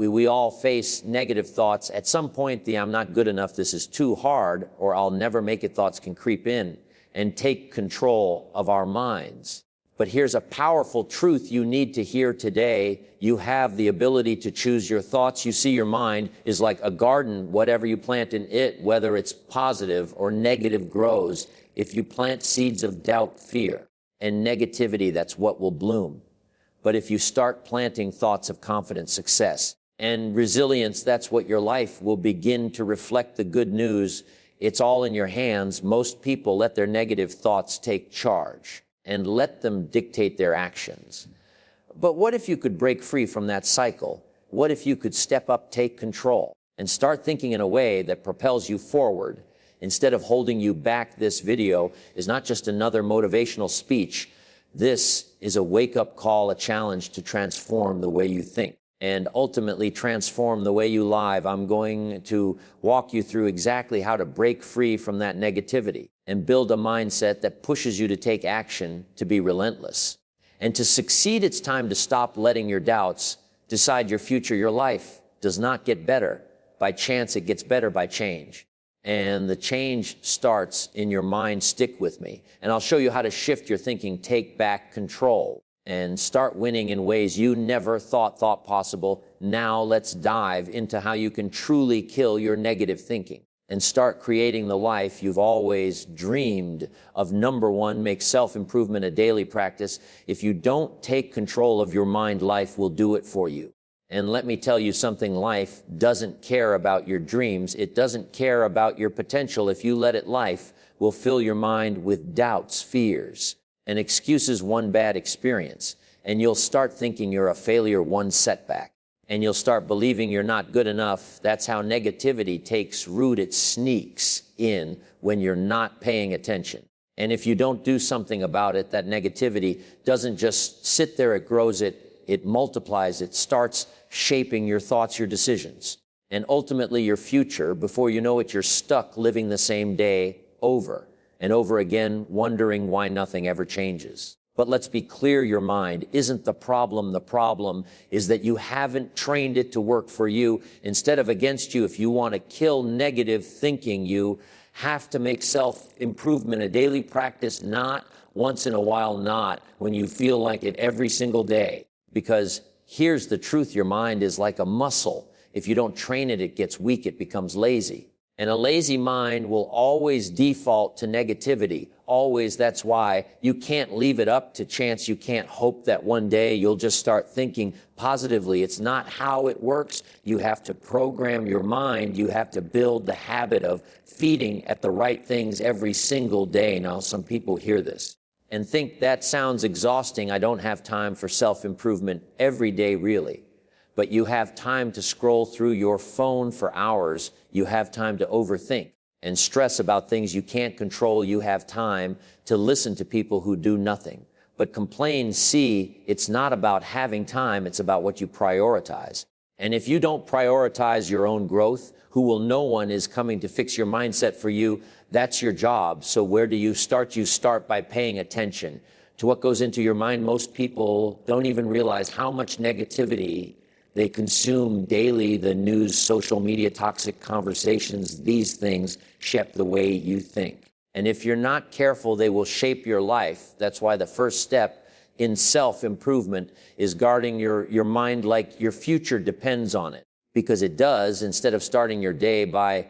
We all face negative thoughts. At some point, the "I'm not good enough, this is too hard," or "I'll never make it" thoughts can creep in and take control of our minds. But here's a powerful truth you need to hear today. You have the ability to choose your thoughts. You see, your mind is like a garden. Whatever you plant in it, whether it's positive or negative, grows. If you plant seeds of doubt, fear, and negativity, that's what will bloom. But if you start planting thoughts of confidence, success, and resilience, that's what your life will begin to reflect. The good news, it's all in your hands. Most people let their negative thoughts take charge and let them dictate their actions. But what if you could break free from that cycle? What if you could step up, take control, and start thinking in a way that propels you forward instead of holding you back? This video is not just another motivational speech. This is a wake-up call, a challenge to transform the way you think and ultimately transform the way you live. I'm going to walk you through exactly how to break free from that negativity and build a mindset that pushes you to take action, to be relentless. And to succeed, it's time to stop letting your doubts decide your future. Your life does not get better by chance. It gets better by change. And the change starts in your mind. Stick with me, and I'll show you how to shift your thinking, take back control, and start winning in ways you never thought possible. Now let's dive into how you can truly kill your negative thinking and start creating the life you've always dreamed of. Number one, make self-improvement a daily practice. If you don't take control of your mind, life will do it for you. And let me tell you something, life doesn't care about your dreams. It doesn't care about your potential. If you let it, life will fill your mind with doubts, fears, and excuses. One bad experience, and you'll start thinking you're a failure. One setback, and you'll start believing you're not good enough. That's how negativity takes root. It sneaks in when you're not paying attention. And if you don't do something about it, that negativity doesn't just sit there, it grows, it multiplies, it starts shaping your thoughts, your decisions, and ultimately your future. Before you know it, you're stuck living the same day over and over again, wondering why nothing ever changes. But let's be clear, your mind isn't the problem. The problem is that you haven't trained it to work for you instead of against you. If you want to kill negative thinking, you have to make self-improvement a daily practice, not once in a while, not when you feel like it, every single day. Because here's the truth, your mind is like a muscle. If you don't train it, it gets weak, it becomes lazy. And a lazy mind will always default to negativity, always. That's why you can't leave it up to chance. You can't hope that one day you'll just start thinking positively. It's not how it works. You have to program your mind. You have to build the habit of feeding at the right things every single day. Now, some people hear this and think that sounds exhausting. I don't have time for self-improvement every day, really. But you have time to scroll through your phone for hours. You have time to overthink and stress about things you can't control. You have time to listen to people who do nothing but complain. See, it's not about having time. It's about what you prioritize. And if you don't prioritize your own growth, no one is coming to fix your mindset for you. That's your job. So where do you start? You start by paying attention to what goes into your mind. Most people don't even realize how much negativity they consume daily. The news, social media, toxic conversations, these things shape the way you think. And if you're not careful, they will shape your life. That's why the first step in self-improvement is guarding your mind like your future depends on it. Because it does. Instead of starting your day by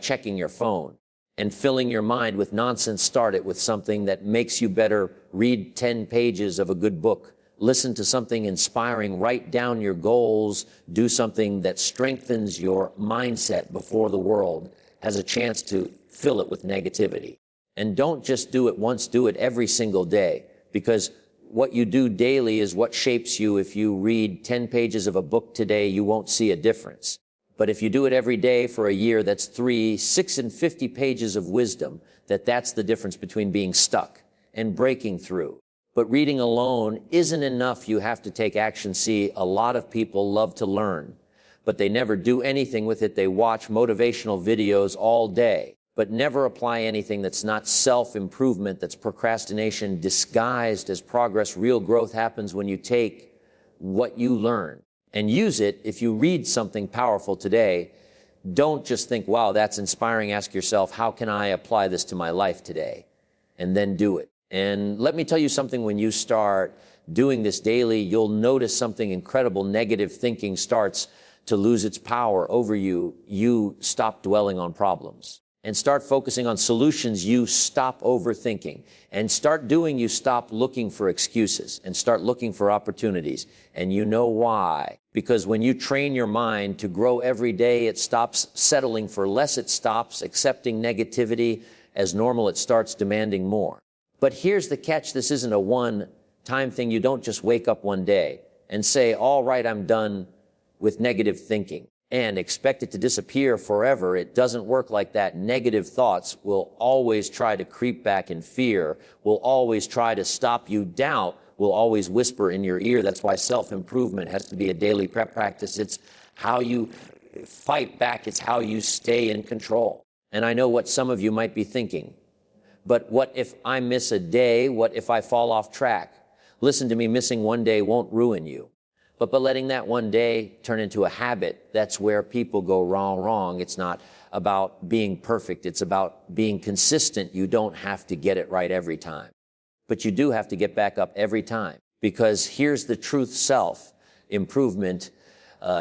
checking your phone and filling your mind with nonsense, start it with something that makes you better. Read 10 pages of a good book. Listen to something inspiring. Write down your goals. Do something that strengthens your mindset before the world has a chance to fill it with negativity. And don't just do it once, do it every single day, because what you do daily is what shapes you. If you read 10 pages of a book today, you won't see a difference. But if you do it every day for a year, that's 3, 6, and 50 pages of wisdom. That's the difference between being stuck and breaking through. But reading alone isn't enough. You have to take action. See, a lot of people love to learn, but they never do anything with it. They watch motivational videos all day, but never apply anything. That's not self-improvement. That's procrastination disguised as progress. Real growth happens when you take what you learn and use it. If you read something powerful today, don't just think, wow, that's inspiring. Ask yourself, how can I apply this to my life today? And then do it. And let me tell you something, when you start doing this daily, you'll notice something incredible. Negative thinking starts to lose its power over you. You stop dwelling on problems and start focusing on solutions. You stop overthinking and start doing, you stop looking for excuses and start looking for opportunities. And you know why? Because when you train your mind to grow every day, it stops settling for less. It stops accepting negativity as normal. It starts demanding more. But here's the catch. This isn't a one-time thing. You don't just wake up one day and say, all right, I'm done with negative thinking, and expect it to disappear forever. It doesn't work like that. Negative thoughts will always try to creep back in fear, will always try to stop you. Doubt will always whisper in your ear. That's why self-improvement has to be a daily practice. It's how you fight back. It's how you stay in control. And I know what some of you might be thinking. But what if I miss a day? What if I fall off track? Listen to me, missing one day won't ruin you. But letting that one day turn into a habit, that's where people go wrong. It's not about being perfect. It's about being consistent. You don't have to get it right every time. But you do have to get back up every time. Because here's the truth, self-improvement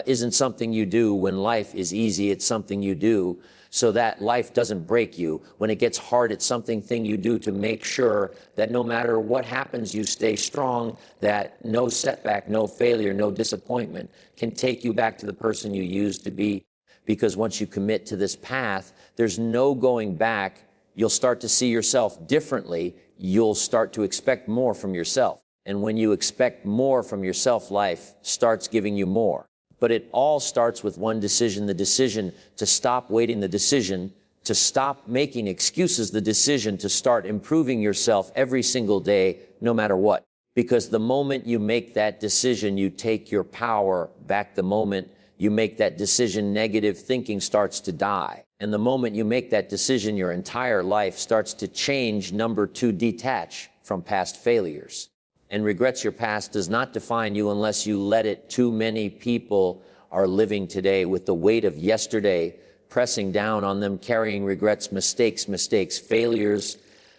isn't something you do when life is easy. It's something you do so that life doesn't break you. When it gets hard, it's something you do to make sure that no matter what happens, you stay strong, that no setback, no failure, no disappointment can take you back to the person you used to be. Because once you commit to this path, there's no going back. You'll start to see yourself differently. You'll start to expect more from yourself. And when you expect more from yourself, life starts giving you more. But it all starts with one decision, the decision to stop waiting, the decision to stop making excuses, the decision to start improving yourself every single day, no matter what. Because the moment you make that decision, you take your power back. The moment you make that decision, negative thinking starts to die. And the moment you make that decision, your entire life starts to change. Number two, detach from past failures. And regrets your past does not define you unless you let it. Too many people are living today with the weight of yesterday pressing down on them, carrying regrets, mistakes, failures,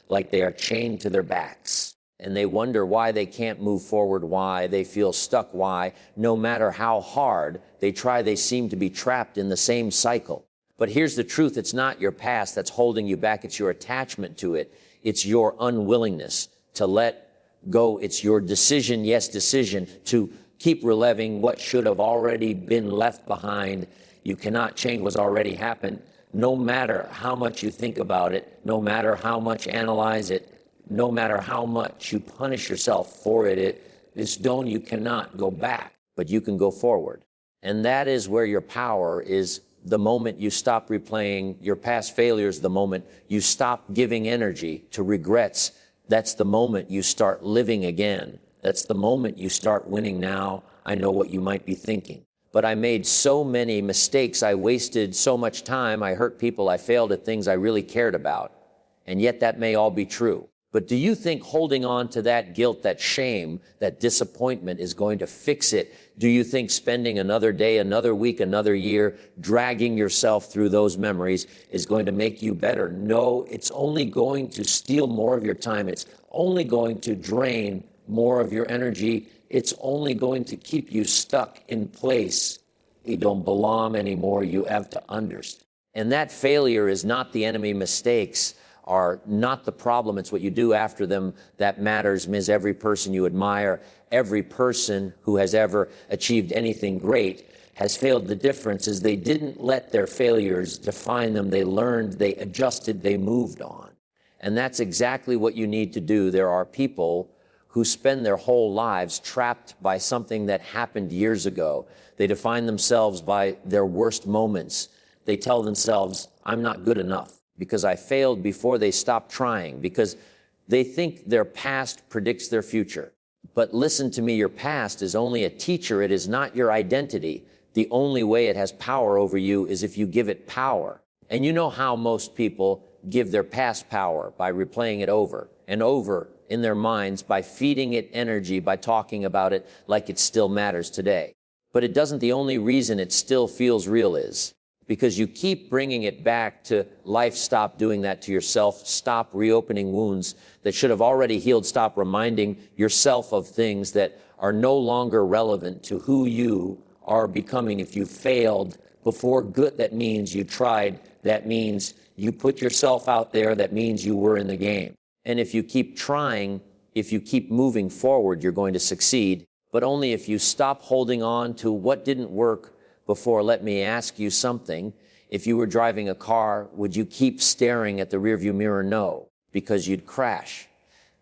like they are chained to their backs. And they wonder why they can't move forward, why they feel stuck, why no matter how hard they try, they seem to be trapped in the same cycle. But here's the truth. It's not your past that's holding you back. It's your attachment to it. It's your unwillingness to let go. It's your decision, yes, decision to keep reliving what should have already been left behind. You cannot change what's already happened. No matter how much you think about it, no matter how much analyze it, no matter how much you punish yourself for it, you cannot go back, but you can go forward. And that is where your power is. The moment you stop replaying your past failures, the moment you stop giving energy to regrets, that's the moment you start living again. That's the moment you start winning. Now, I know what you might be thinking. But I made so many mistakes. I wasted so much time. I hurt people. I failed at things I really cared about. And yet that may all be true. But do you think holding on to that guilt, that shame, that disappointment is going to fix it? Do you think spending another day, another week, another year, dragging yourself through those memories is going to make you better? No, it's only going to steal more of your time. It's only going to drain more of your energy. It's only going to keep you stuck in place. You don't belong anymore. You have to understand. And that failure is not the enemy. Mistakes are not the problem. It's what you do after them that matters. Ms. Every person you admire, every person who has ever achieved anything great has failed. The difference is they didn't let their failures define them. They learned, they adjusted, they moved on. And that's exactly what you need to do. There are people who spend their whole lives trapped by something that happened years ago. They define themselves by their worst moments. They tell themselves, I'm not good enough, because I failed before they stopped trying, because they think their past predicts their future. But listen to me, your past is only a teacher. It is not your identity. The only way it has power over you is if you give it power. And you know how most people give their past power? By replaying it over and over in their minds, by feeding it energy, by talking about it like it still matters today. but it doesn't. The only reason it still feels real is because you keep bringing it back to life. Stop doing that to yourself. Stop reopening wounds that should have already healed. Stop reminding yourself of things that are no longer relevant to who you are becoming. If you failed before, good, that means you tried. That means you put yourself out there. That means you were in the game. And if you keep trying, if you keep moving forward, you're going to succeed, but only if you stop holding on to what didn't work before. Let me ask you something. If you were driving a car, would you keep staring at the rearview mirror? No, because you'd crash.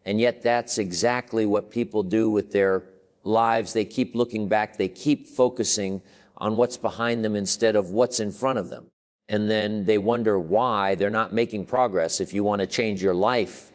And yet that's exactly what people do with their lives. They keep looking back. They keep focusing on what's behind them instead of what's in front of them. And then they wonder why they're not making progress. If you want to change your life,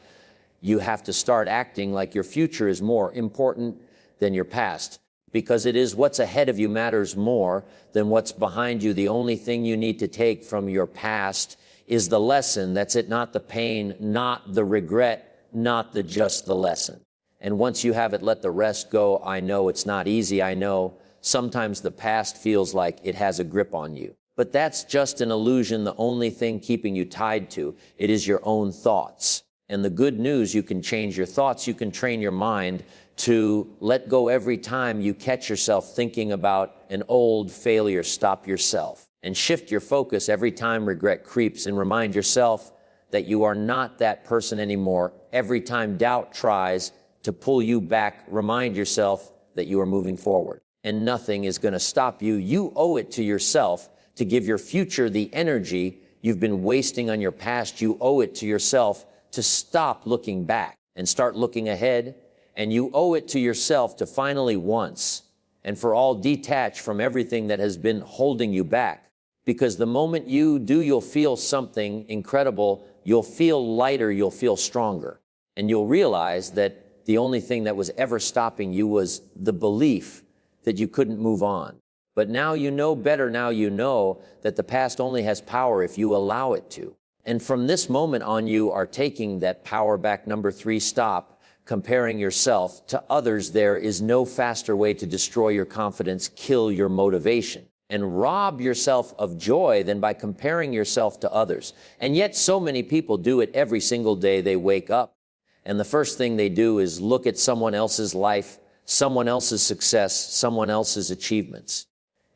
you have to start acting like your future is more important than your past, because it is what's ahead of you matters more than what's behind you. The only thing you need to take from your past is the lesson. That's it, not the pain, not the regret, not just the lesson. And once you have it, let the rest go. I know it's not easy. I know sometimes the past feels like it has a grip on you, but that's just an illusion. The only thing keeping you tied to it is your own thoughts. And the good news, you can change your thoughts. You can train your mind to let go every time you catch yourself thinking about an old failure. Stop yourself and shift your focus every time regret creeps, and remind yourself that you are not that person anymore. Every time doubt tries to pull you back, remind yourself that you are moving forward, and nothing is going to stop you. You owe it to yourself to give your future the energy you've been wasting on your past. You owe it to yourself to stop looking back and start looking ahead. And you owe it to yourself to finally, once and for all, detach from everything that has been holding you back. Because the moment you do, you'll feel something incredible. You'll feel lighter. You'll feel stronger. And you'll realize that the only thing that was ever stopping you was the belief that you couldn't move on. But now you know better. Now you know that the past only has power if you allow it to. And from this moment on, you are taking that power back. Number 3, stop comparing yourself to others. There is no faster way to destroy your confidence, kill your motivation, and rob yourself of joy than by comparing yourself to others. And yet so many people do it every single day. They wake up, and the first thing they do is look at someone else's life, someone else's success, someone else's achievements.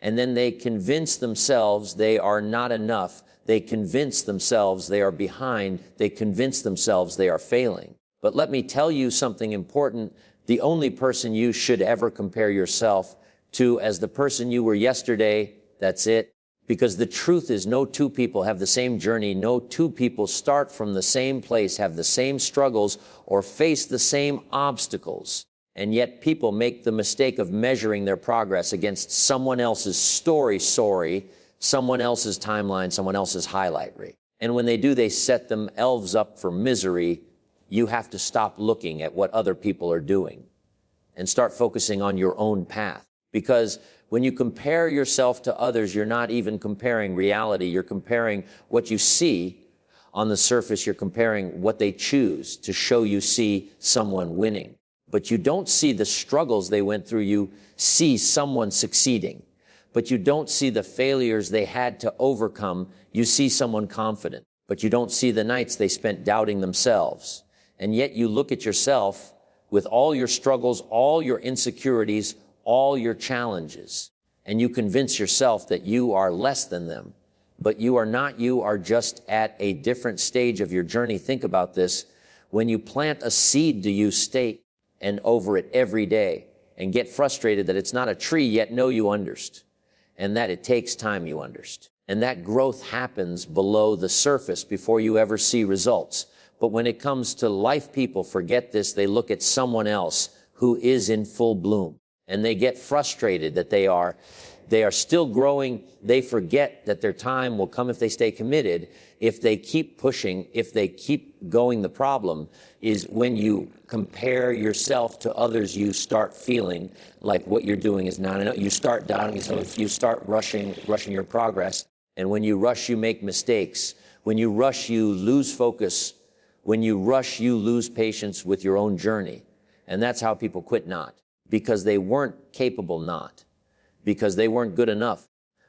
And then they convince themselves they are not enough. They convince themselves they are behind. They convince themselves they are failing. But let me tell you something important. The only person you should ever compare yourself to as the person you were yesterday, that's it. Because the truth is, no two people have the same journey. No two people start from the same place, have the same struggles, or face the same obstacles. And yet people make the mistake of measuring their progress against someone else's story, someone else's timeline, someone else's highlight reel. And when they do, they set themselves up for misery. You have to stop looking at what other people are doing and start focusing on your own path. Because when you compare yourself to others, you're not even comparing reality. You're comparing what you see on the surface. You're comparing what they choose to show you see someone winning. But you don't see the struggles they went through. You see someone succeeding. But you don't see the failures they had to overcome. You see someone confident. But you don't see the nights they spent doubting themselves. And yet you look at yourself with all your struggles, all your insecurities, all your challenges, and you convince yourself that you are less than them. But you are not. You are just at a different stage of your journey. Think about this. When you plant a seed, do you stay and over it every day and get frustrated that it's not a tree, yet know you understand, and that it takes time, you understand, and that growth happens below the surface before you ever see results. But when it comes to life, people forget this. They look at someone else who is in full bloom, and they get frustrated that they are still growing. They forget that their time will come if they stay committed, if they keep pushing, if they keep going. The problem is when you compare yourself to others, you start feeling like what you're doing is not enough. You start doubting yourself. You start rushing your progress. And when you rush, you make mistakes. When you rush, you lose focus. When you rush, you lose patience with your own journey. And that's how people quit not. Because they weren't capable not. because they weren't good enough,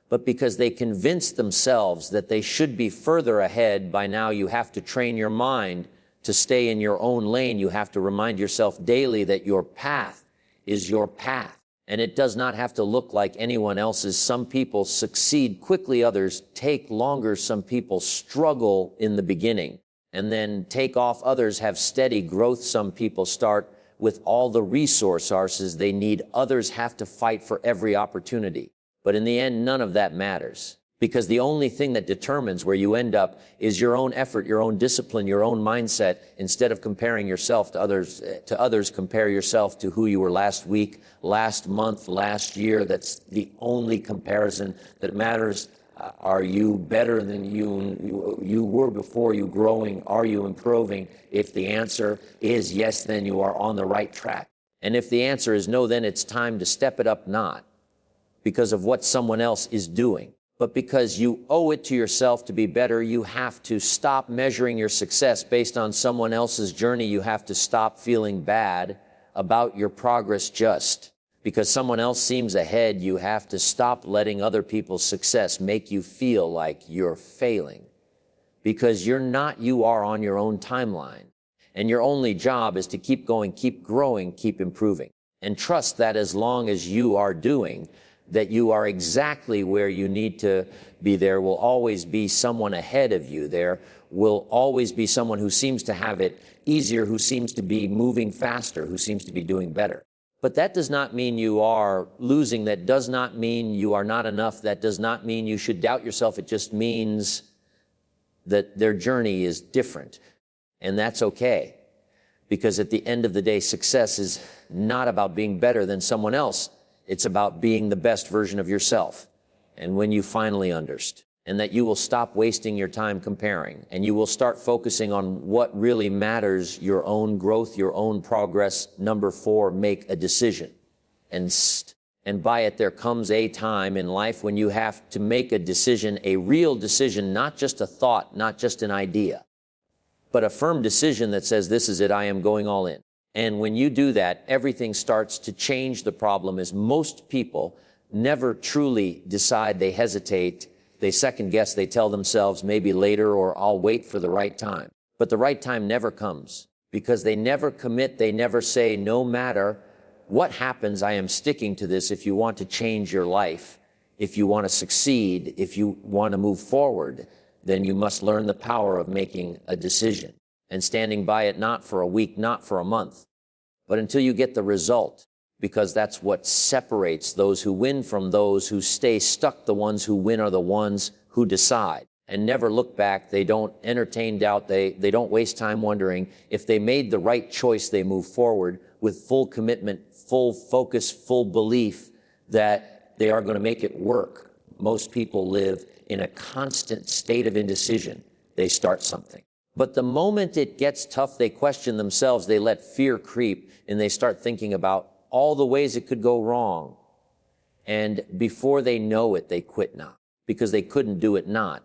but because they convinced themselves that they should be further ahead. By now, you have to train your mind to stay in your own lane. You have to remind yourself daily that your path is your path, and it does not have to look like anyone else's. Some people succeed quickly, others take longer. Some people struggle in the beginning and then take off. Others have steady growth. Some people start with all the resources they need. Others have to fight for every opportunity. But in the end, none of that matters, because the only thing that determines where you end up is your own effort, your own discipline, your own mindset. Instead of comparing yourself to others, compare yourself to who you were last week, last month, last year. That's the only comparison that matters. Are you better than you were before? You growing? Are you improving? If the answer is yes, then you are on the right track. And if the answer is no, then it's time to step it up, not because of what someone else is doing, but because you owe it to yourself to be better. You have to stop measuring your success based on someone else's journey. You have to stop feeling bad about your progress just because someone else seems ahead. You have to stop letting other people's success make you feel like you're failing, because you're not. You are on your own timeline, and your only job is to keep going, keep growing, keep improving, and trust that as long as you are doing that, you are exactly where you need to be. There will always be someone ahead of you. There will always be someone who seems to have it easier, who seems to be moving faster, who seems to be doing better. But that does not mean you are losing. That does not mean you are not enough. That does not mean you should doubt yourself. It just means that their journey is different. And that's okay, because at the end of the day, success is not about being better than someone else. It's about being the best version of yourself. And when you finally understand, and that you will stop wasting your time comparing, and you will start focusing on what really matters, your own growth, your own progress. Number 4, make a decision. And by it, there comes a time in life when you have to make a decision, a real decision, not just a thought, not just an idea, but a firm decision that says, this is it, I am going all in. And when you do that, everything starts to change. The problem is most people never truly decide. They hesitate, they second guess, they tell themselves maybe later, or I'll wait for the right time. But the right time never comes, because they never commit. They never say, no matter what happens, I am sticking to this. If you want to change your life, if you want to succeed, if you want to move forward, then you must learn the power of making a decision and standing by it, not for a week, not for a month, but until you get the result, because that's what separates those who win from those who stay stuck. The ones who win are the ones who decide and never look back. They don't entertain doubt. They don't waste time wondering. If they made the right choice, they move forward with full commitment, full focus, full belief that they are going to make it work. Most people live in a constant state of indecision. They start something, but the moment it gets tough, they question themselves. They let fear creep, and they start thinking about all the ways it could go wrong. And before they know it, they quit, not because they couldn't do it, not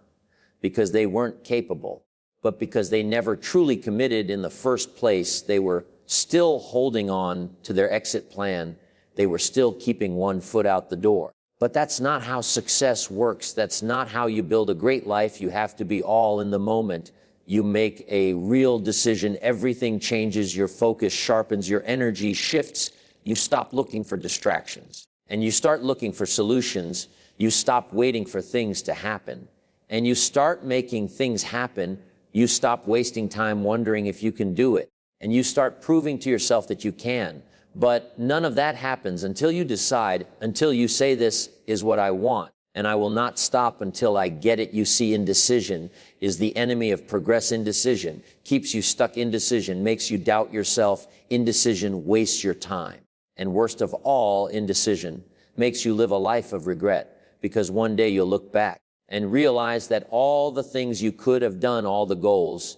because they weren't capable, but because they never truly committed in the first place. They were still holding on to their exit plan. They were still keeping one foot out the door. But that's not how success works. That's not how you build a great life. You have to be all in the moment. You make a real decision. Everything changes. Your focus sharpens. Your energy shifts. You stop looking for distractions, and you start looking for solutions. You stop waiting for things to happen, and you start making things happen. You stop wasting time wondering if you can do it, and you start proving to yourself that you can. But none of that happens until you decide, until you say, this is what I want, and I will not stop until I get it. You see, indecision is the enemy of progress. Indecision keeps you stuck. Indecision makes you doubt yourself. Indecision wastes your time. And worst of all, indecision makes you live a life of regret, because one day you'll look back and realize that all the things you could have done, all the goals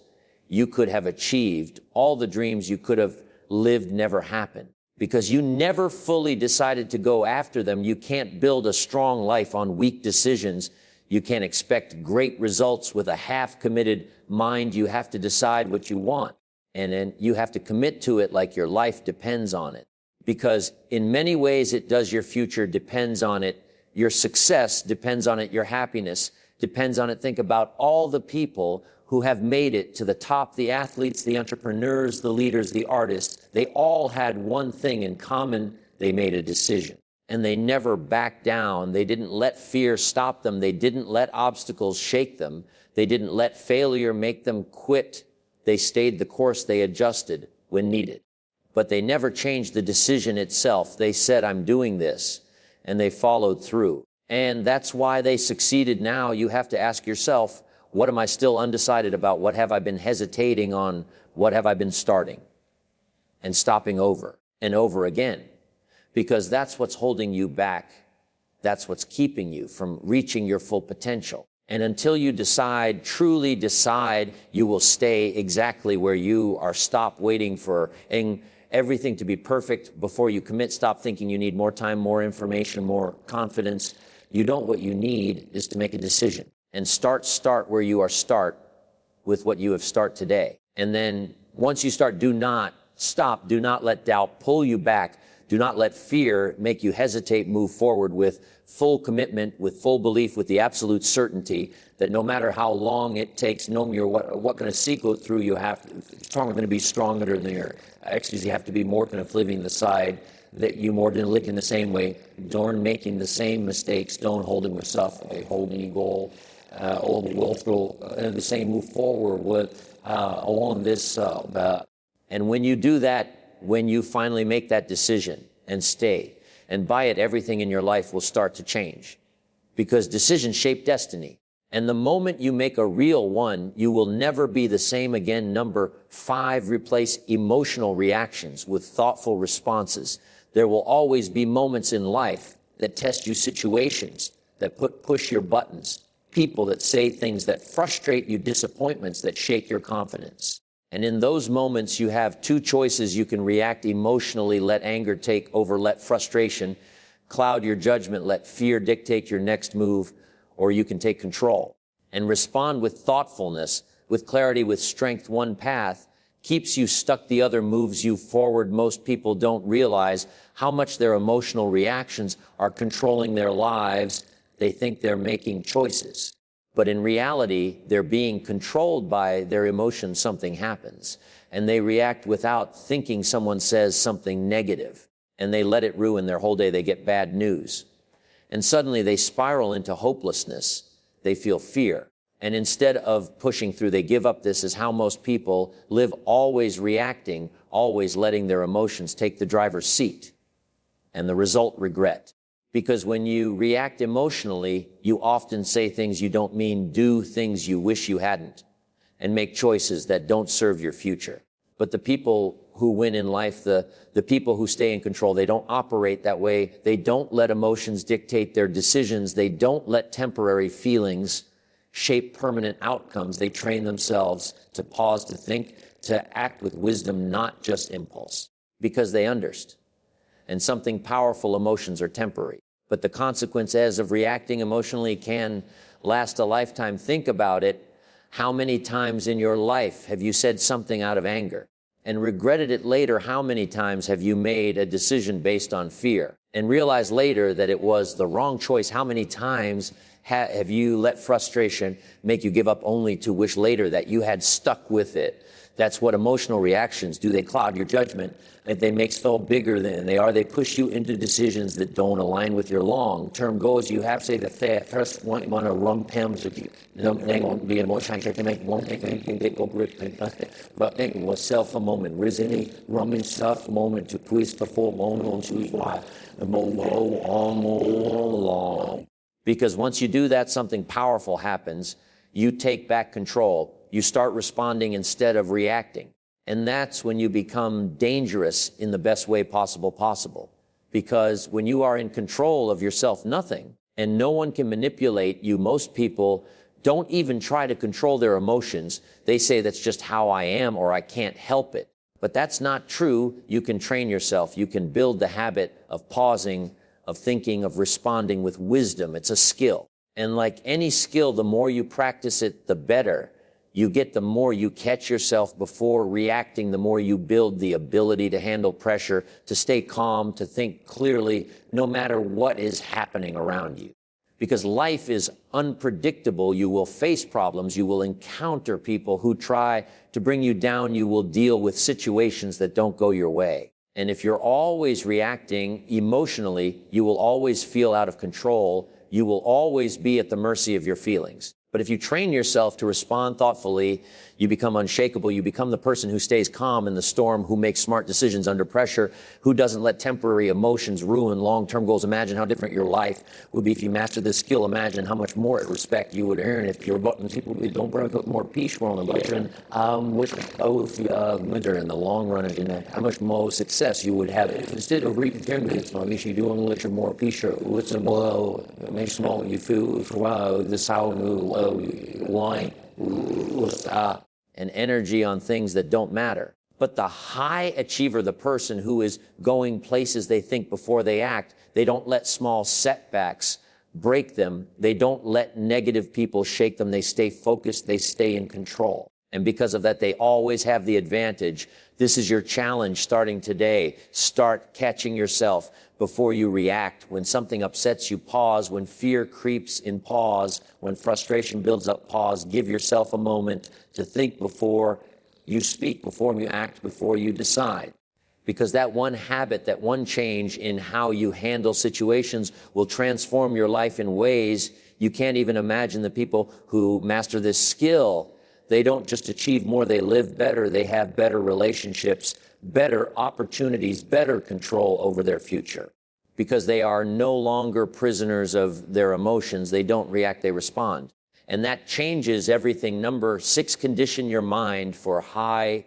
you could have achieved, all the dreams you could have lived never happened, because you never fully decided to go after them. You can't build a strong life on weak decisions. You can't expect great results with a half-committed mind. You have to decide what you want, and then you have to commit to it like your life depends on it. Because in many ways it does. Your future depends on it. Your success depends on it. Your happiness depends on it. Think about all the people who have made it to the top, the athletes, the entrepreneurs, the leaders, the artists. They all had one thing in common. They made a decision. And they never backed down. They didn't let fear stop them. They didn't let obstacles shake them. They didn't let failure make them quit. They stayed the course. They adjusted when needed. But they never changed the decision itself. They said, I'm doing this. And they followed through. And that's why they succeeded. Now you have to ask yourself, what am I still undecided about? What have I been hesitating on? What have I been starting and stopping over and over again? Because that's what's holding you back. That's what's keeping you from reaching your full potential. And until you decide, truly decide, you will stay exactly where you are. Stop waiting for everything to be perfect before you commit. Stop thinking you need more time, more information, more confidence. You don't. What you need is to make a decision and start where you are. Start with what you have start today. And then once you start, do not stop. Do not let doubt pull you back. Do not let fear make you hesitate. Move forward with full commitment, with full belief, with the absolute certainty that no matter how long it takes, no matter what kind of sequel through you have, going to be stronger than your you have to be more kind of living the side that you more than live in the same way. Don't making the same mistakes. Don't holding yourself a holding goal. Or will through the same move forward with along this. And when you do that, when you finally make that decision and stay and by it, everything in your life will start to change because decisions shape destiny. And the moment you make a real one, you will never be the same again. Number 5, replace emotional reactions with thoughtful responses. There will always be moments in life that test you, situations that push your buttons, people that say things that frustrate you, disappointments that shake your confidence. And in those moments, you have 2 choices. You can react emotionally, let anger take over, let frustration cloud your judgment, let fear dictate your next move, or you can take control and respond with thoughtfulness, with clarity, with strength. One path keeps you stuck, the other moves you forward. Most people don't realize how much their emotional reactions are controlling their lives. They think they're making choices. But in reality, they're being controlled by their emotions. Something happens, and they react without thinking. Someone says something negative, and they let it ruin their whole day. They get bad news, and suddenly they spiral into hopelessness. They feel fear, and instead of pushing through, they give up. This is how most people live, always reacting, always letting their emotions take the driver's seat, and the result, regret. Because when you react emotionally, you often say things you don't mean, do things you wish you hadn't, and make choices that don't serve your future. But the people who win in life, the people who stay in control, they don't operate that way. They don't let emotions dictate their decisions. They don't let temporary feelings shape permanent outcomes. They train themselves to pause, to think, to act with wisdom, not just impulse, because they understand. And something powerful, emotions are temporary. But the consequences of reacting emotionally can last a lifetime. Think about it. How many times in your life have you said something out of anger and regretted it later? How many times have you made a decision based on fear and realized later that it was the wrong choice? How many times have you let frustration make you give up only to wish later that you had stuck with it? That's what emotional reactions do. They cloud your judgment. They make so bigger than they are. They push you into decisions that don't align with your long-term goals. You have to say the first one, you want to run pams with you. They won't be emotional. To make one thing, they go grip. But it was self a moment. Resini, rumming stuff moment to twist before moment to why. Long. Because once you do that, something powerful happens. You take back control. You start responding instead of reacting. And that's when you become dangerous in the best way possible. Because when you are in control of yourself, nothing, and no one can manipulate you. Most people don't even try to control their emotions. They say that's just how I am, or I can't help it. But that's not true. You can train yourself. You can build the habit of pausing, of thinking, of responding with wisdom. It's a skill. And like any skill, the more you practice it, the better you get, the more you catch yourself before reacting, the more you build the ability to handle pressure, to stay calm, to think clearly, no matter what is happening around you. Because life is unpredictable. You will face problems. You will encounter people who try to bring you down. You will deal with situations that don't go your way. And if you're always reacting emotionally, you will always feel out of control. You will always be at the mercy of your feelings. But if you train yourself to respond thoughtfully, you become unshakable. You become the person who stays calm in the storm, who makes smart decisions under pressure, who doesn't let temporary emotions ruin long-term goals. Imagine how different your life would be if you mastered this skill. Imagine how much more respect you would earn if your buttons people don't bring up more peace on the button. Winter in the long run, and how much more success you would have instead of reading this. You do only let your more peace. What's a blow? Make small you feel. Wow, this how wine. And energy on things that don't matter. But the high achiever, the person who is going places they think before they act, they don't let small setbacks break them. They don't let negative people shake them. They stay focused. They stay in control. And because of that, they always have the advantage. This is your challenge starting today. Start catching yourself before you react. When something upsets you, pause. When fear creeps in, pause. When frustration builds up, pause. Give yourself a moment to think before you speak, before you act, before you decide. Because that one habit, that one change in how you handle situations will transform your life in ways you can't even imagine. The people who master this skill, they don't just achieve more, they live better, they have better relationships, better opportunities, better control over their future. Because they are no longer prisoners of their emotions. They don't react, they respond. And that changes everything. Number 6, condition your mind for high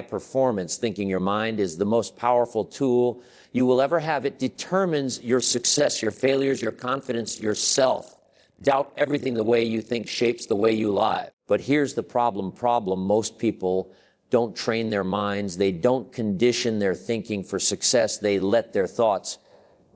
performance thinking. Your mind is the most powerful tool you will ever have. It determines your success, your failures, your confidence, yourself. Doubt everything. The way you think shapes the way you live. But here's the problem. Most people don't train their minds. They don't condition their thinking for success. They let their thoughts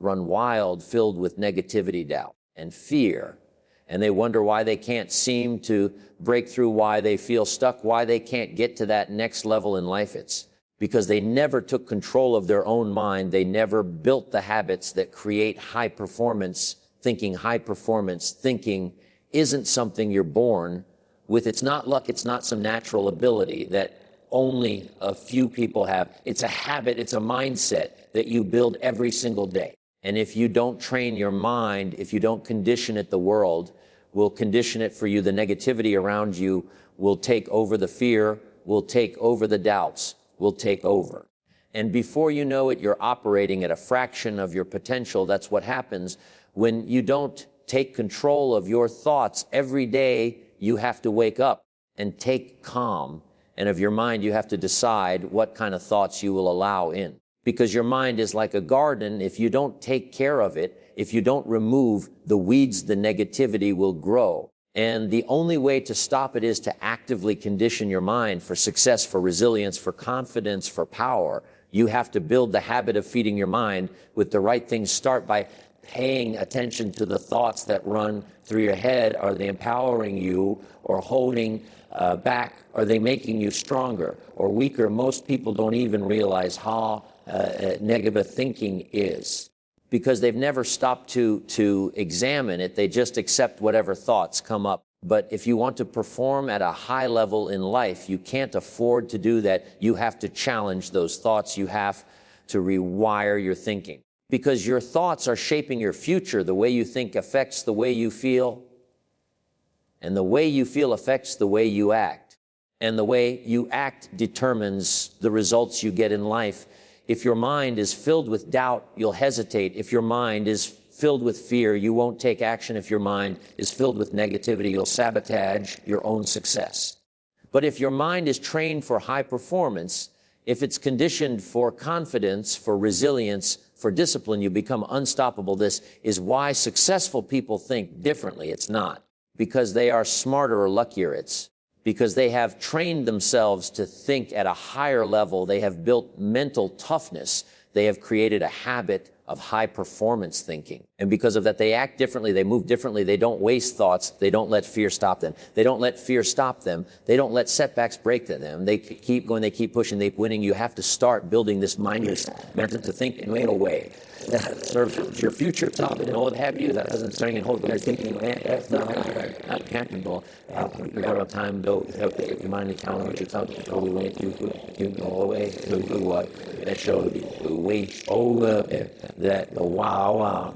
run wild, filled with negativity, doubt, and fear. And they wonder why they can't seem to break through, why they feel stuck, why they can't get to that next level in life. It's because they never took control of their own mind. They never built the habits that create high performance thinking. High performance thinking isn't something you're born with. It's not luck. It's not some natural ability that only a few people have. It's a habit. It's a mindset that you build every single day. And if you don't train your mind, if you don't condition it, the world will condition it for you. The negativity around you will take over. The fear will take over. The doubts will take over. And before you know it, you're operating at a fraction of your potential. That's what happens when you don't take control of your thoughts. Every day you have to wake up and take calm. And of your mind, you have to decide what kind of thoughts you will allow in. Because your mind is like a garden. If you don't take care of it, if you don't remove the weeds, the negativity will grow. And the only way to stop it is to actively condition your mind for success, for resilience, for confidence, for power. You have to build the habit of feeding your mind with the right things. Start by paying attention to the thoughts that run through your head. Are they empowering you or holding back? Are they making you stronger or weaker? Most people don't even realize how negative thinking is, because they've never stopped to examine it. They just accept whatever thoughts come up. But if you want to perform at a high level in life, you can't afford to do that. You have to challenge those thoughts. You have to rewire your thinking, because your thoughts are shaping your future. The way you think affects the way you feel, and the way you feel affects the way you act, and the way you act determines the results you get in life. If your mind is filled with doubt, you'll hesitate. If your mind is filled with fear, you won't take action. If your mind is filled with negativity, you'll sabotage your own success. But if your mind is trained for high performance, if it's conditioned for confidence, for resilience, for discipline, you become unstoppable. This is why successful people think differently. It's not because they are smarter or luckier. It's because they have trained themselves to think at a higher level. They have built mental toughness. They have created a habit of high performance thinking. And because of that, they act differently, they move differently, they don't waste thoughts, they don't let fear stop them. They don't let fear stop them, they don't let setbacks break them. They keep going, they keep pushing, they keep winning. You have to start building this mindset to think in a way that serves your future top and what have you. That doesn't start and hold their thinking, that's not capable. We got our time, though, help your mind account what you're talking about. We went to go away to what? That showed you way over that wow.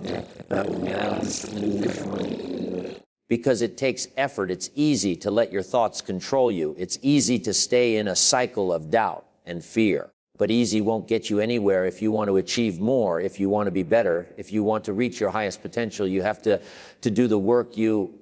Because it takes effort. It's easy to let your thoughts control you. It's easy to stay in a cycle of doubt and fear. But easy won't get you anywhere. If you want to achieve more, if you want to be better, if you want to reach your highest potential, you have to do the work. You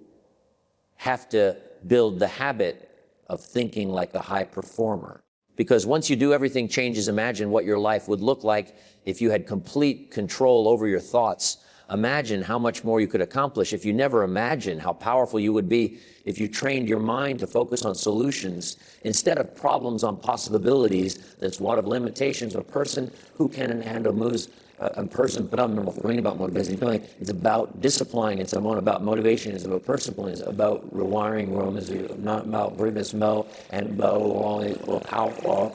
have to build the habit of thinking like a high performer. Because once you do, everything changes. Imagine what your life would look like if you had complete control over your thoughts. Imagine how much more you could accomplish. If you never imagined how powerful you would be if you trained your mind to focus on solutions instead of problems, on possibilities. That's what of limitations. A person who can handle moves. A person, but I'm not worrying about motivation. It's about discipline. It's about motivation. It's about discipline. It's about rewiring. Rome is not about previous melt and about only powerful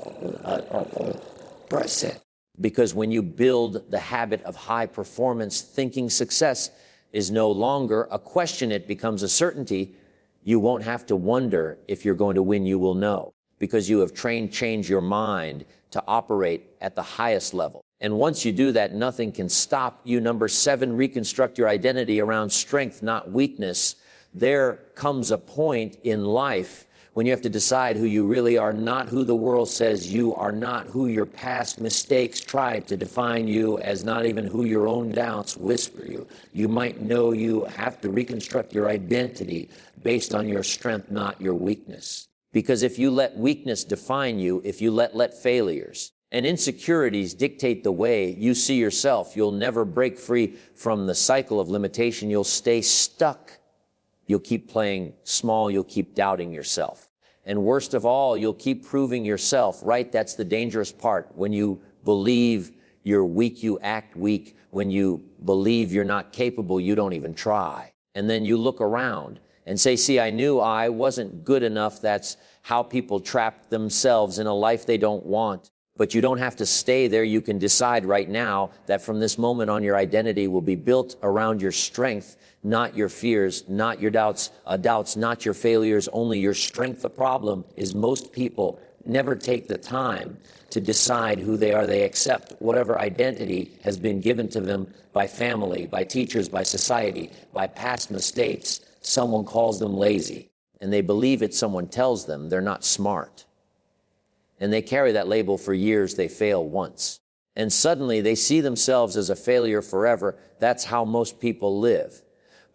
percent. Because when you build the habit of high performance thinking, success is no longer a question. It becomes a certainty. You won't have to wonder if you're going to win. You will know because you have changed your mind to operate at the highest level. And once you do that, nothing can stop you. Number 7, reconstruct your identity around strength, not weakness. There comes a point in life when you have to decide who you really are, not who the world says you are, not who your past mistakes tried to define you as, not even who your own doubts whisper you. You might know you have to reconstruct your identity based on your strength, not your weakness. Because if you let weakness define you, if you let failures and insecurities dictate the way you see yourself, you'll never break free from the cycle of limitation. You'll stay stuck. You'll keep playing small. You'll keep doubting yourself. And worst of all, you'll keep proving yourself right. That's the dangerous part. When you believe you're weak, you act weak. When you believe you're not capable, you don't even try. And then you look around and say, see, I knew I wasn't good enough. That's how people trap themselves in a life they don't want. But you don't have to stay there. You can decide right now that from this moment on, your identity will be built around your strength, not your fears, not your doubts, not your failures, only your strength. The problem is most people never take the time to decide who they are. They accept whatever identity has been given to them by family, by teachers, by society, by past mistakes. Someone calls them lazy, and they believe it. Someone tells them they're not smart. And they carry that label for years. They fail once. And suddenly they see themselves as a failure forever. That's how most people live.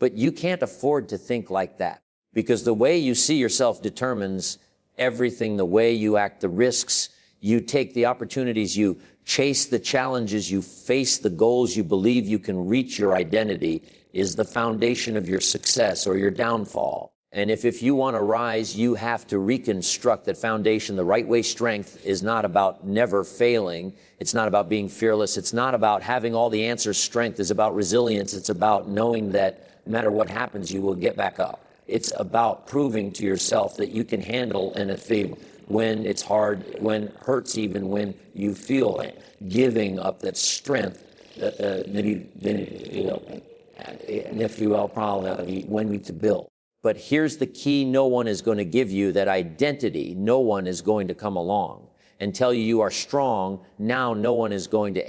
But you can't afford to think like that, because the way you see yourself determines everything. The way you act, the risks you take, the opportunities you chase, the challenges you face, the goals you believe you can reach. Your identity is the foundation of your success or your downfall. And if you want to rise, you have to reconstruct that foundation the right way. Strength is not about never failing. It's not about being fearless. It's not about having all the answers. Strength is about resilience. It's about knowing that no matter what happens, you will get back up. It's about proving to yourself that you can handle an defeat when it's hard, when it hurts, even when you feel it. Giving up that strength, and if you will, probably when we to build. But here's the key. No one is going to give you that identity. No one is going to come along and tell you you are strong. Now no one is going to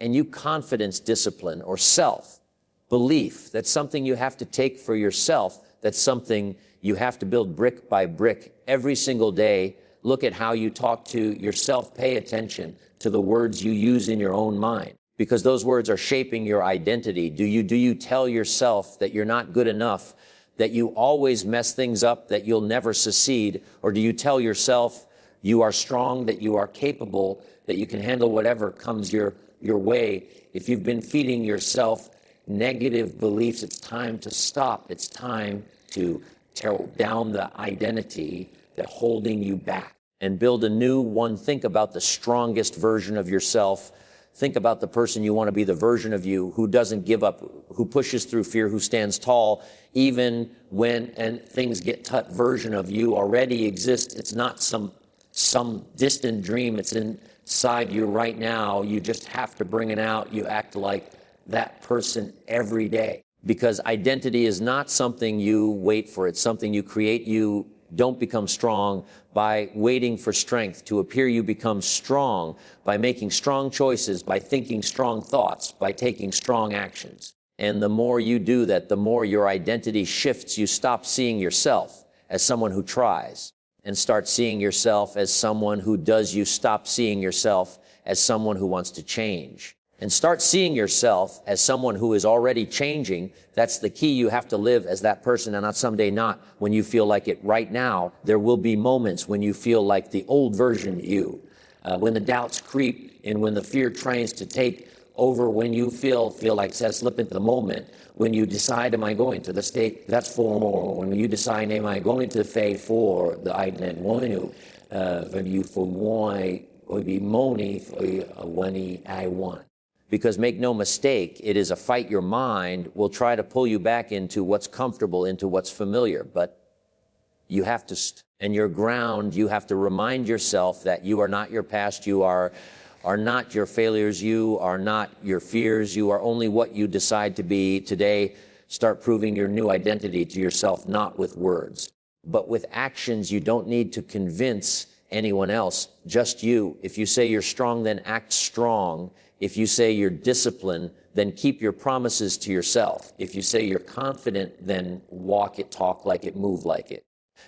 and you confidence, discipline, or self-belief. That's something you have to take for yourself. That's something you have to build brick by brick every single day. Look at how you talk to yourself. Pay attention to the words you use in your own mind, because those words are shaping your identity. Do you tell yourself that you're not good enough, that you always mess things up, that you'll never succeed? Or do you tell yourself you are strong, that you are capable, that you can handle whatever comes your way? If you've been feeding yourself negative beliefs, it's time to stop. It's time to tear down the identity that's holding you back and build a new one. Think about the strongest version of yourself Think about the person you want to be, the version of you who doesn't give up, who pushes through fear, who stands tall, even when things get tough. Version of you already exists. It's not some distant dream. It's inside you right now. You just have to bring it out. You act like that person every day. Because identity is not something you wait for. It's something you create. You don't become strong by waiting for strength to appear. You become strong by making strong choices, by thinking strong thoughts, by taking strong actions. And the more you do that, the more your identity shifts. You stop seeing yourself as someone who tries and start seeing yourself as someone who does. You stop seeing yourself as someone who wants to change. And start seeing yourself as someone who is already changing. That's the key. You have to live as that person and not someday not when you feel like it. Right now, there will be moments when you feel like the old version of you, when the doubts creep and when the fear trains to take over, when you feel like slip into the moment, when you decide, am I going to the state? That's for more. When you decide, am I going to pay for the item? When you for why or be money for when I want. Because make no mistake, it is a fight. Your mind will try to pull you back into what's comfortable, into what's familiar. But you have to, and your ground, you have to remind yourself that you are not your past. You are not your failures. You are not your fears. You are only what you decide to be. Today, start proving your new identity to yourself, not with words, but with actions. You don't need to convince anyone else, just you. If you say you're strong, then act strong. If you say you're disciplined, then keep your promises to yourself. If you say you're confident, then walk it, talk like it, move like it.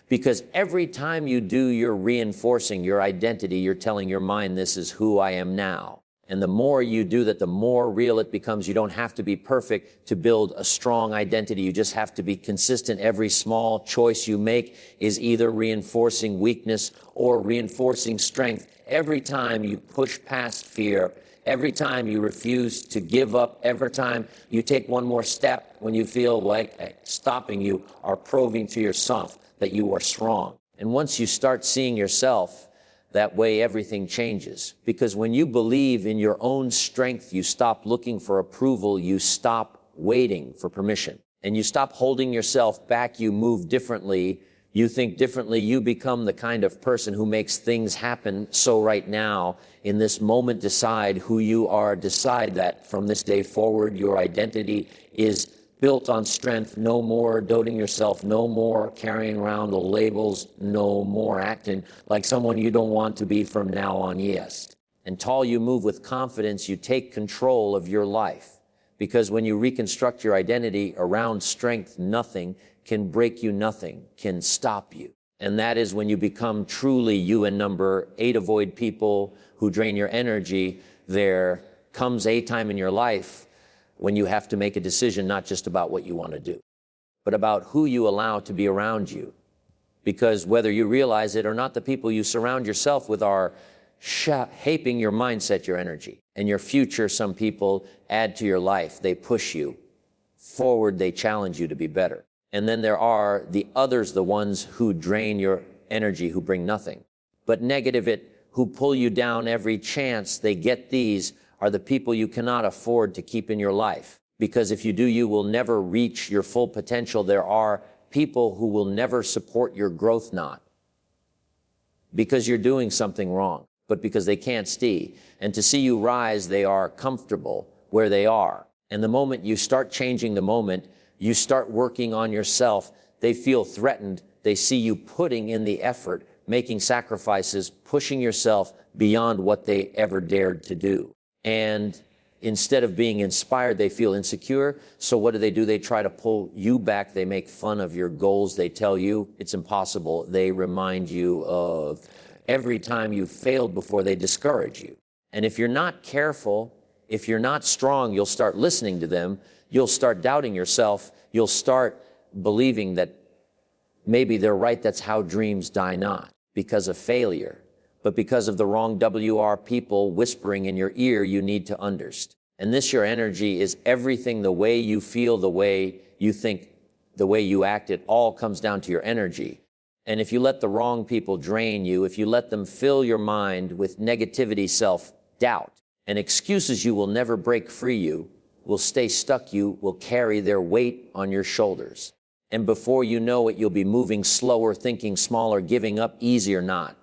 Because every time you do, you're reinforcing your identity. You're telling your mind, this is who I am now. And the more you do that, the more real it becomes. You don't have to be perfect to build a strong identity. You just have to be consistent. Every small choice you make is either reinforcing weakness or reinforcing strength. Every time you push past fear, every time you refuse to give up, every time you take one more step when you feel like stopping you are proving to yourself that you are strong. And once you start seeing yourself that way, everything changes. Because when you believe in your own strength, you stop looking for approval, you stop waiting for permission, and you stop holding yourself back. You move differently, you think differently, you become the kind of person who makes things happen. So right now, in this moment, decide who you are. Decide that from this day forward, your identity is built on strength. No more doubting yourself. No more carrying around the labels. No more acting like someone you don't want to be from now on. Yes. And tall, you move with confidence. You take control of your life. Because when you reconstruct your identity around strength, nothing can break you. Nothing can stop you. And that is when you become truly you. And number 8, avoid people who drain your energy. There comes a time in your life when you have to make a decision, not just about what you want to do, but about who you allow to be around you. Because whether you realize it or not, the people you surround yourself with are shaping your mindset, your energy, and your future. Some people add to your life. They push you forward. They challenge you to be better. And then there are the others, the ones who drain your energy, who bring nothing but negative, who pull you down every chance they get. These are the people you cannot afford to keep in your life. Because if you do, you will never reach your full potential. There are people who will never support your growth, not because you're doing something wrong, but because they can't see. And to see you rise, they are comfortable where they are. And the moment you start changing, the moment you start working on yourself, they feel threatened. They see you putting in the effort, making sacrifices, pushing yourself beyond what they ever dared to do. And instead of being inspired, they feel insecure. So what do? They try to pull you back. They make fun of your goals. They tell you it's impossible. They remind you of every time you failed before. They discourage you. And if you're not careful, if you're not strong, you'll start listening to them. You'll start doubting yourself. You'll start believing that maybe they're right. That's how dreams die, not because of failure, but because of the wrong WR people whispering in your ear. You need to understand. And this, your energy, is everything. The way you feel, the way you think, the way you act, it all comes down to your energy. And if you let the wrong people drain you, if you let them fill your mind with negativity, self-doubt, And excuses you will never break free you, will stay stuck you, will carry their weight on your shoulders. And before you know it, you'll be moving slower, thinking smaller, giving up easy or not,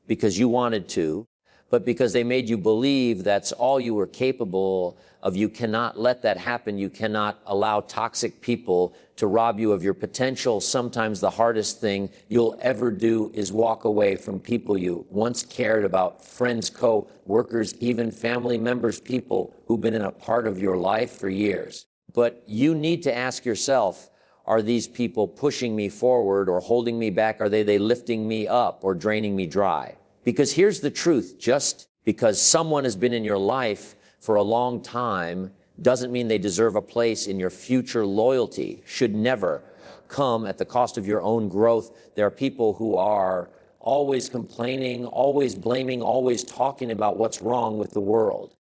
because you wanted to, but because they made you believe that's all you were capable of. You cannot let that happen. You cannot allow toxic people to rob you of your potential. Sometimes the hardest thing you'll ever do is walk away from people you once cared about, friends, co-workers, even family members, people who've been in a part of your life for years. But you need to ask yourself, are these people pushing me forward or holding me back? Are they lifting me up or draining me dry? Because here's the truth, just because someone has been in your life for a long time doesn't mean they deserve a place in your future. Loyalty should never come at the cost of your own growth. There are people who are always complaining, always blaming, always talking about what's wrong with the world.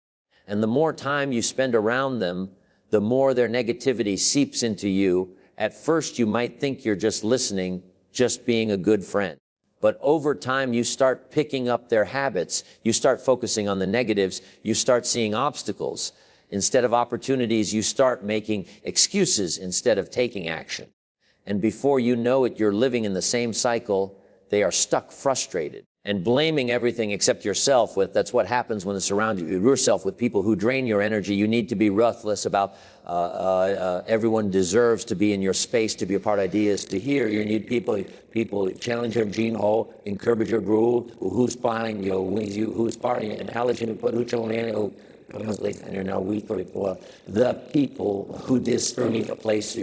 And the more time you spend around them, the more their negativity seeps into you. At first, you might think you're just listening, just being a good friend. But over time, you start picking up their habits. You start focusing on the negatives. You start seeing obstacles. Instead of opportunities, you start making excuses instead of taking action. And before you know it, you're living in the same cycle. They are stuck, frustrated, and blaming everything except yourself. That's what happens when you surround yourself with people who drain your energy. You need to be ruthless about everyone deserves to be in your space, to be a part of ideas, to hear. You need people challenge your Jim Rohn, encourage your groove, who's spying you, who's spying, and how you put the people who disturb a place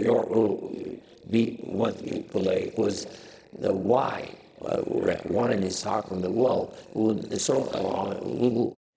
be what you play was the why. One in his heart from the world.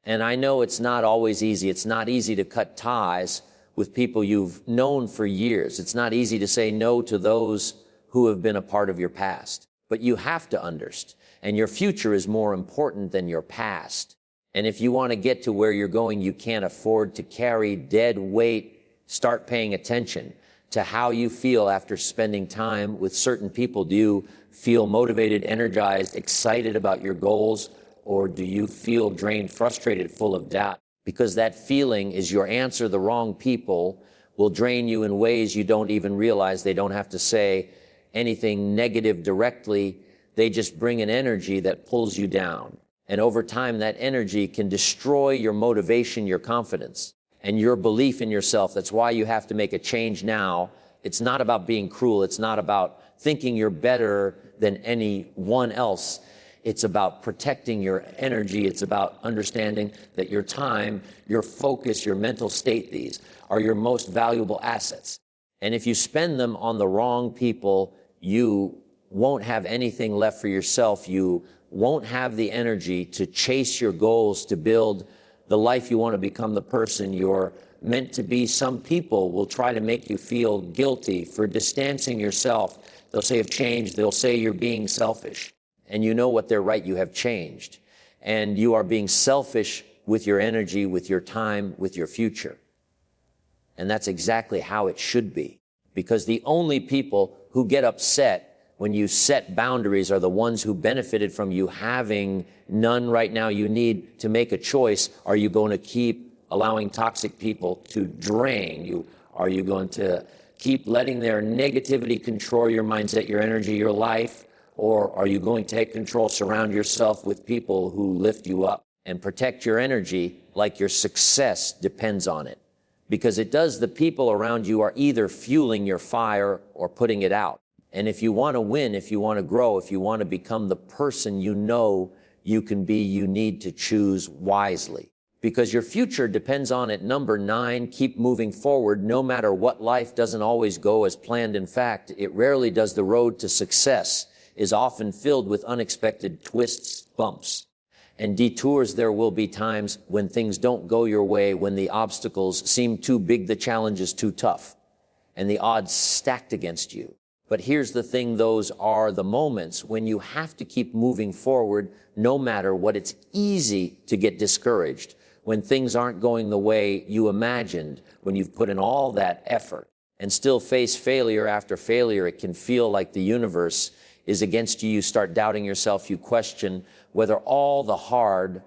And I know it's not always easy. It's not easy to cut ties with people you've known for years. It's not easy to say no to those who have been a part of your past. But you have to understand. And your future is more important than your past. And if you want to get to where you're going, you can't afford to carry dead weight. Start paying attention to how you feel after spending time with certain people. Do you feel motivated, energized, excited about your goals? Or do you feel drained, frustrated, full of doubt? Because that feeling is your answer. The wrong people will drain you in ways you don't even realize. They don't have to say anything negative directly. They just bring an energy that pulls you down. And over time, that energy can destroy your motivation, your confidence, and your belief in yourself. That's why you have to make a change now. It's not about being cruel. It's not about thinking you're better than anyone else. It's about protecting your energy. It's about understanding that your time, your focus, your mental state, these are your most valuable assets. And if you spend them on the wrong people, you won't have anything left for yourself. You won't have the energy to chase your goals, to build the life you want to become, the person you're meant to be. Some people will try to make you feel guilty for distancing yourself. They'll say you've changed. They'll say you're being selfish. And you know what? They're right. You have changed. And you are being selfish with your energy, with your time, with your future. And that's exactly how it should be. Because the only people who get upset when you set boundaries are the ones who benefited from you having none right now. You need to make a choice. Are you going to keep allowing toxic people to drain you? Are you going to keep letting their negativity control your mindset, your energy, your life? Or are you going to take control, surround yourself with people who lift you up and protect your energy like your success depends on it? Because it does. The people around you are either fueling your fire or putting it out. And if you want to win, if you want to grow, if you want to become the person you know you can be, you need to choose wisely. Because your future depends on it. Number 9, keep moving forward no matter what. Life doesn't always go as planned. In fact, it rarely does. The road to success is often filled with unexpected twists, bumps, and detours. There will be times when things don't go your way, when the obstacles seem too big, the challenge is too tough, and the odds stacked against you. But here's the thing, those are the moments when you have to keep moving forward no matter what. It's easy to get discouraged when things aren't going the way you imagined, when you've put in all that effort and still face failure after failure. It can feel like the universe is against you. You start doubting yourself. You question whether all the hard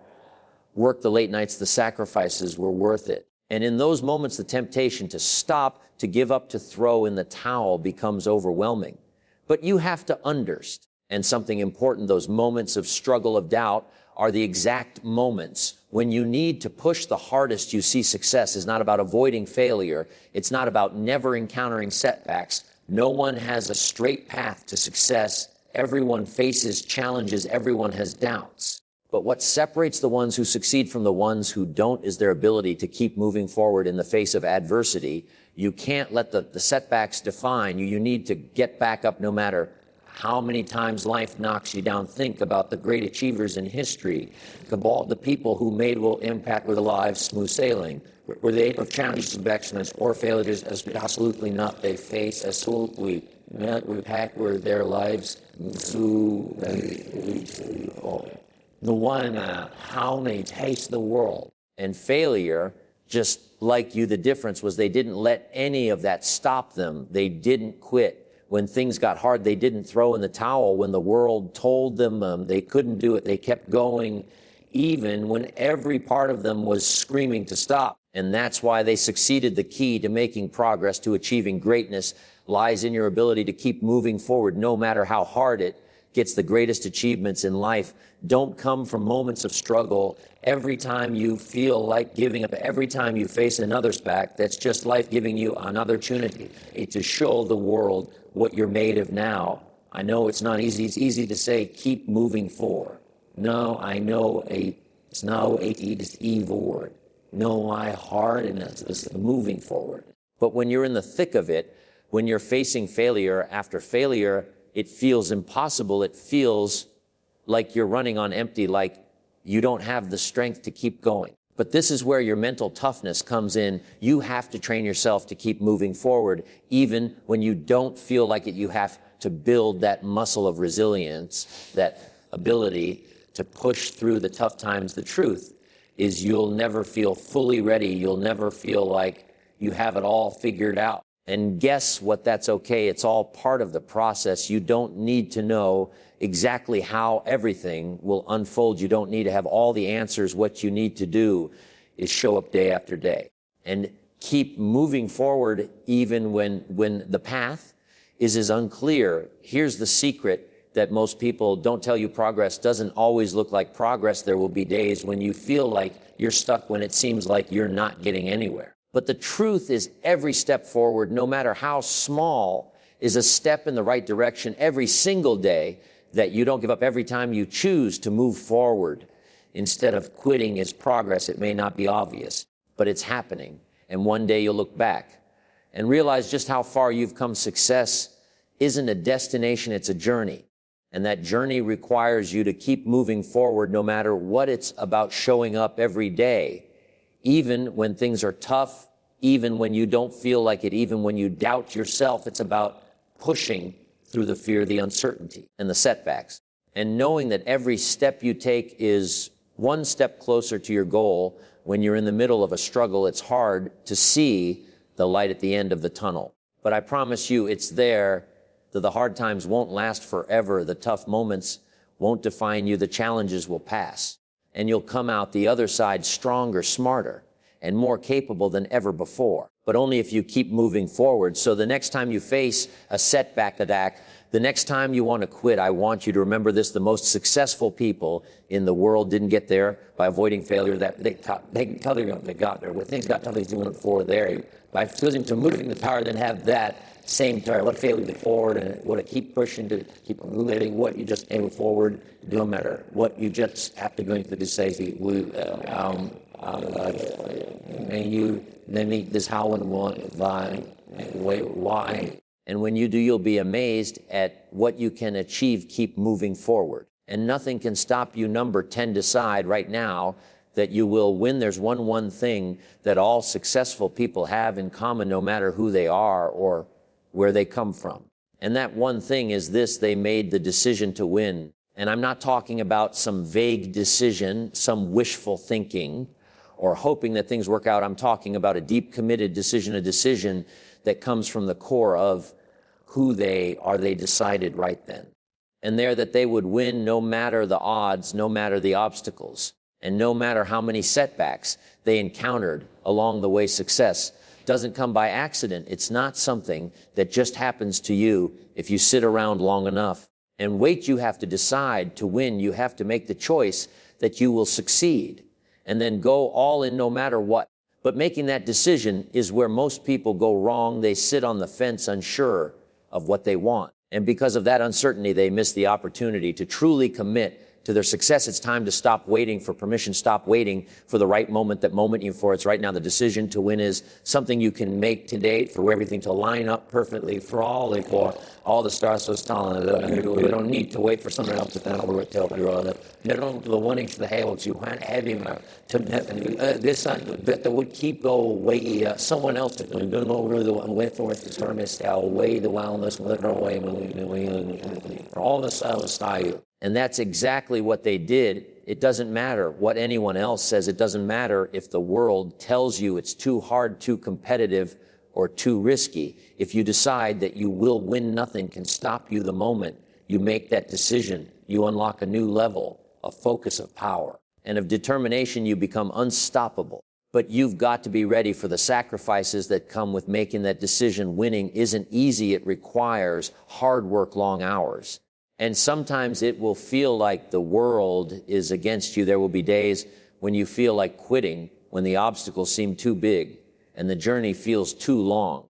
work, the late nights, the sacrifices were worth it. And in those moments, the temptation to stop, to give up, to throw in the towel becomes overwhelming. But you have to understand, and something important, those moments of struggle, of doubt, are the exact moments when you need to push the hardest. You see, success is not about avoiding failure. It's not about never encountering setbacks. No one has a straight path to success. Everyone faces challenges. Everyone has doubts. But what separates the ones who succeed from the ones who don't is their ability to keep moving forward in the face of adversity. You can't let the setbacks define you. You need to get back up no matter how many times life knocks you down. Think about the great achievers in history. The people who made will impact with lives smooth sailing. Were they able to challenge of excellence or failures? Absolutely not. They face absolutely met with packed with their lives through the one how many taste the world. And failure, just like you, the difference was they didn't let any of that stop them. They didn't quit. When things got hard, they didn't throw in the towel. When the world told them they couldn't do it, they kept going, even when every part of them was screaming to stop. And that's why they succeeded. The key to making progress, to achieving greatness, lies in your ability to keep moving forward, no matter how hard it gets. The greatest achievements in life don't come from moments of struggle. Every time you feel like giving up, every time you face another setback, that's just life giving you an opportunity to show the world what you're made of now. I know it's not easy. It's easy to say, keep moving forward. No, I know it's now it's evil word. No, I hard and it's moving forward. But when you're in the thick of it, when you're facing failure after failure, it feels impossible. It feels like you're running on empty, like you don't have the strength to keep going. But this is where your mental toughness comes in. You have to train yourself to keep moving forward, even when you don't feel like it. You have to build that muscle of resilience, that ability to push through the tough times. The truth is you'll never feel fully ready. You'll never feel like you have it all figured out. And guess what? That's okay. It's all part of the process. You don't need to know exactly how everything will unfold. You don't need to have all the answers. What you need to do is show up day after day and keep moving forward even when the path is as unclear. Here's the secret that most people don't tell you. Progress doesn't always look like progress. There will be days when you feel like you're stuck, when it seems like you're not getting anywhere. But the truth is every step forward, no matter how small, is a step in the right direction. Every single day that you don't give up, every time you choose to move forward instead of quitting, is progress. It may not be obvious, but it's happening. And one day you'll look back and realize just how far you've come. Success isn't a destination, it's a journey. And that journey requires you to keep moving forward no matter what. It's about showing up every day, even when things are tough, even when you don't feel like it, even when you doubt yourself. It's about pushing through the fear, the uncertainty, and the setbacks, and knowing that every step you take is one step closer to your goal. When you're in the middle of a struggle, it's hard to see the light at the end of the tunnel. But I promise you, it's there. That the hard times won't last forever. The tough moments won't define you. The challenges will pass. And you'll come out the other side stronger, smarter, and more capable than ever before. But only if you keep moving forward. So the next time you face a setback attack, the next time you want to quit, I want you to remember this. The most successful people in the world didn't get there by avoiding failure. That they got there. When things got tough, they doing it for there. By choosing to moving the power, then have that same target. What failure to forward, and what to keep pushing, to keep living what you just aim forward. No matter what you just have to go into this say, let me this how and why. And when you do, you'll be amazed at what you can achieve. Keep moving forward. And nothing can stop you. Number 10, decide right now that you will win. There's one thing that all successful people have in common, no matter who they are or where they come from. And that one thing is this: they made the decision to win. And I'm not talking about some vague decision, some wishful thinking, or hoping that things work out. I'm talking about a deep, committed decision, a decision that comes from the core of who they are. They decided right then and there that they would win no matter the odds, no matter the obstacles. And no matter how many setbacks they encountered along the way, success doesn't come by accident. It's not something that just happens to you if you sit around long enough. And wait, you have to decide to win. You have to make the choice that you will succeed and then go all in no matter what. But making that decision is where most people go wrong. They sit on the fence unsure of what they want. And because of that uncertainty, they miss the opportunity to truly commit to their success. It's time to stop waiting for permission. Stop waiting for the right moment, that moment you for. It's right now. The decision to win is something you can make today for everything to line up perfectly for all the stars was telling. We don't need to wait for someone else to tell you. The one inch the hails you want heavy to this but the would keep go way someone else don't know really the one went for it term is way the wildness way all the style. And that's exactly what they did. It doesn't matter what anyone else says. It doesn't matter if the world tells you it's too hard, too competitive, or too risky. If you decide that you will win, nothing can stop you the moment you make that decision. You unlock a new level of focus, of power, and of determination. You become unstoppable. But you've got to be ready for the sacrifices that come with making that decision. Winning isn't easy. It requires hard work, long hours. And sometimes it will feel like the world is against you. There will be days when you feel like quitting, when the obstacles seem too big and the journey feels too long.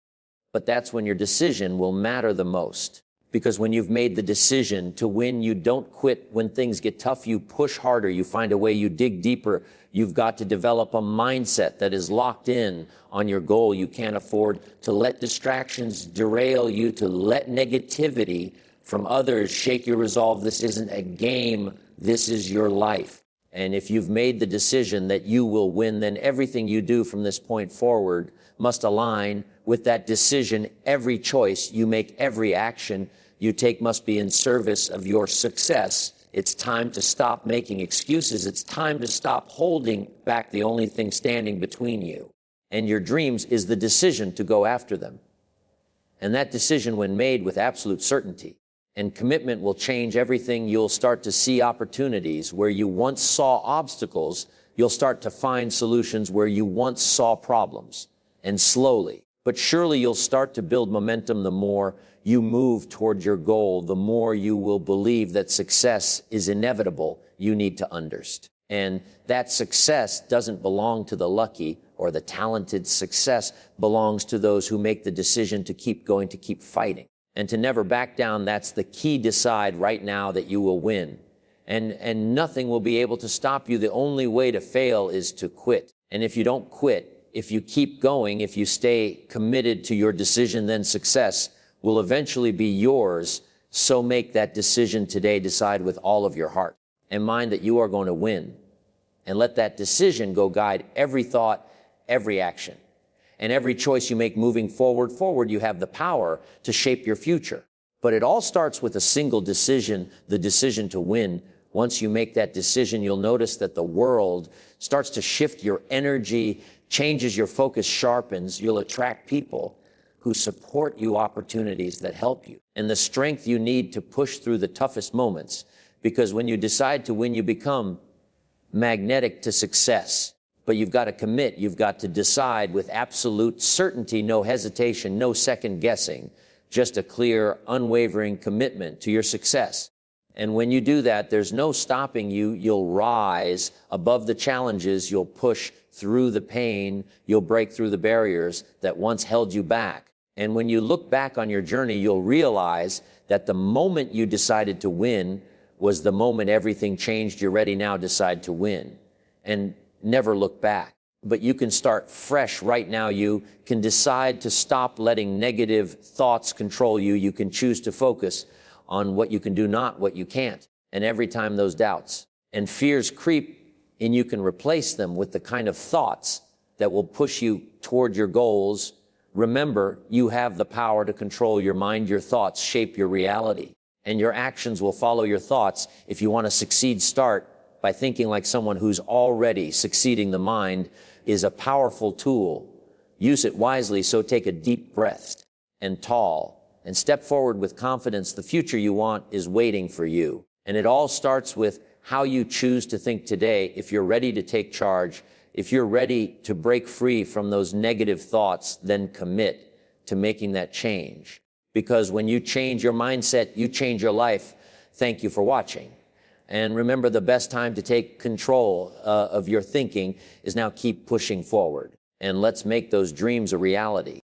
But that's when your decision will matter the most. Because when you've made the decision to win, you don't quit when things get tough. You push harder. You find a way. You dig deeper. You've got to develop a mindset that is locked in on your goal. You can't afford to let distractions derail you, to let negativity from others shake your resolve. This isn't a game. This is your life. And if you've made the decision that you will win, then everything you do from this point forward must align with that decision. Every choice you make, every action you take must be in service of your success. It's time to stop making excuses. It's time to stop holding back. The only thing standing between you and your dreams is the decision to go after them. And that decision, when made with absolute certainty and commitment, will change everything. You'll start to see opportunities where you once saw obstacles. You'll start to find solutions where you once saw problems. And slowly, but surely, you'll start to build momentum. The more you move toward your goal, the more you will believe that success is inevitable. You need to understand. And that success doesn't belong to the lucky or the talented. Success belongs to those who make the decision to keep going, to keep fighting, and to never back down. That's the key. Decide right now that you will win. And nothing will be able to stop you. The only way to fail is to quit. And if you don't quit, if you keep going, if you stay committed to your decision, then success will eventually be yours. So make that decision today. Decide with all of your heart and mind that you are going to win. And let that decision go guide every thought, every action. And every choice you make moving forward, you have the power to shape your future. But it all starts with a single decision, the decision to win. Once you make that decision, you'll notice that the world starts to shift. Your energy changes, your focus sharpens. You'll attract people who support you, opportunities that help you, and the strength you need to push through the toughest moments. Because when you decide to win, you become magnetic to success. But you've got to commit. You've got to decide with absolute certainty, no hesitation, no second guessing, just a clear, unwavering commitment to your success. And when you do that, there's no stopping you. You'll rise above the challenges. You'll push through the pain. You'll break through the barriers that once held you back. And when you look back on your journey, you'll realize that the moment you decided to win was the moment everything changed. You're ready now. Decide to win and never look back. But you can start fresh right now. You can decide to stop letting negative thoughts control you. You can choose to focus on what you can do, not what you can't. And every time those doubts and fears creep in, you can replace them with the kind of thoughts that will push you toward your goals. Remember, you have the power to control your mind. Your thoughts shape your reality, and your actions will follow your thoughts. If you want to succeed, start by thinking like someone who's already succeeding. The mind is a powerful tool. Use it wisely. So take a deep breath and step forward with confidence. The future you want is waiting for you. And it all starts with how you choose to think today, if you're ready to take charge, if you're ready to break free from those negative thoughts, then commit to making that change. Because when you change your mindset, you change your life. Thank you for watching. And remember, the best time to take control of your thinking is now. Keep pushing forward. And let's make those dreams a reality.